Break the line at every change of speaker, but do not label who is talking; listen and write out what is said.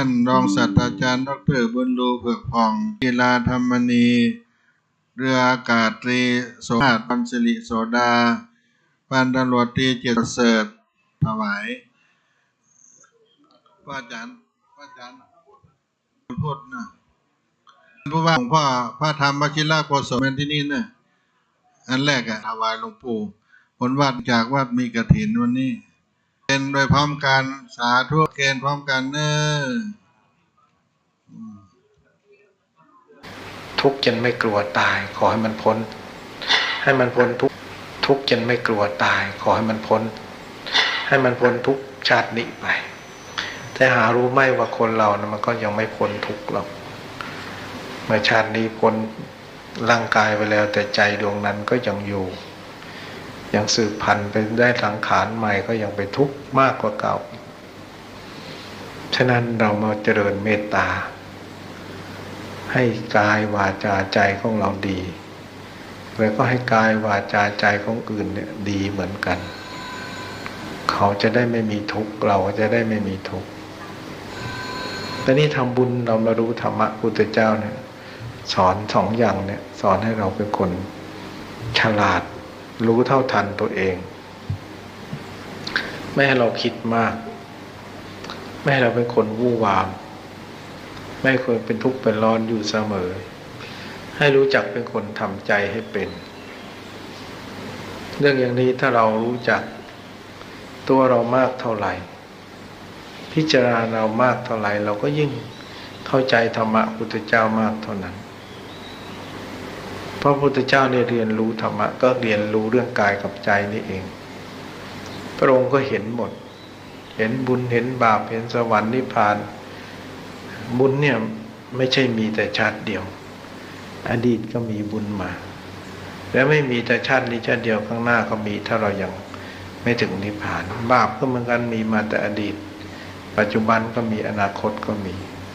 านรองศาสตราจารย์ดร.บุญรูเผือกผ่องกีฬาธรรมนีเรืออากาศตรีสมมาตร ปัญสิริโสดาพันตำรวจตรีจิตรประเสริฐถวายพระอาจารย์พูดนะผู้ว่าหลวงพ่อพระธรรมวชิรโกศลเป็นที่นี่นะอันแรกถวายหลวงปู่ผลวัดจากวัดมีกฐินวันนี้เกณฑ์โดยพร้อมกันสาธุเกณฑ์พร้อมกันเนอ
ทุกข์จนไม่กลัวตายขอให้มันพ้นทุกข์จนไม่กลัวตายขอให้มันพ้นทุกชาตินี้ไปแต่หารู้ไหมว่าคนเรานะมันก็ยังไม่พ้นทุกข์หรอกเมื่อชาตินี้พ้นร่างกายไปแล้วแต่ใจดวงนั้นก็ยังอยู่ยังสืบพันธุ์ไปได้สังขารใหม่ก็ยังไปทุกข์มากกว่าเก่าฉะนั้นเรามาเจริญเมตตาให้กายวาจาใจของเราดีแล้วก็ให้กายวาจาใจของอื่นเนี่ยดีเหมือนกันเขาจะได้ไม่มีทุกข์เราจะได้ไม่มีทุกข์แต่นี่ทำบุญเรามารู้ธรรมะพุทธเจ้าเนี่ยสอนสองอย่างเนี่ยสอนให้เราเป็นคนฉลาดรู้เท่าทันตัวเองไม่ให้เราคิดมากไม่ให้เราเป็นคนวู่วามไม่ควรเป็นทุกข์เป็นร้อนอยู่เสมอให้รู้จักเป็นคนทำใจให้เป็นเรื่องอย่างนี้ถ้าเรารู้จักตัวเรามากเท่าไหร่พิจารณาเรามากเท่าไหร่เราก็ยิ่งเข้าใจธรรมะพุทธเจ้ามากเท่านั้นเพราะพุทธเจ้าเนี่ยเรียนรู้ธรรมะก็เรียนรู้เรื่องกายกับใจนี่เองพระองค์ก็เห็นหมดเห็นบุญเห็นบาปเห็นสวรรค์นิพพานบุญเนี่ยไม่ใช่มีแต่ชาติเดียวอดีตก็มีบุญมาแล้วไม่มีแต่ชาตินี้ชาติเดียวข้างหน้าก็มีถ้าเรายังไม่ถึงนิพพานบาปก็เหมือนกันมีมาแต่อดีตปัจจุบันก็มีอนาคตก็มี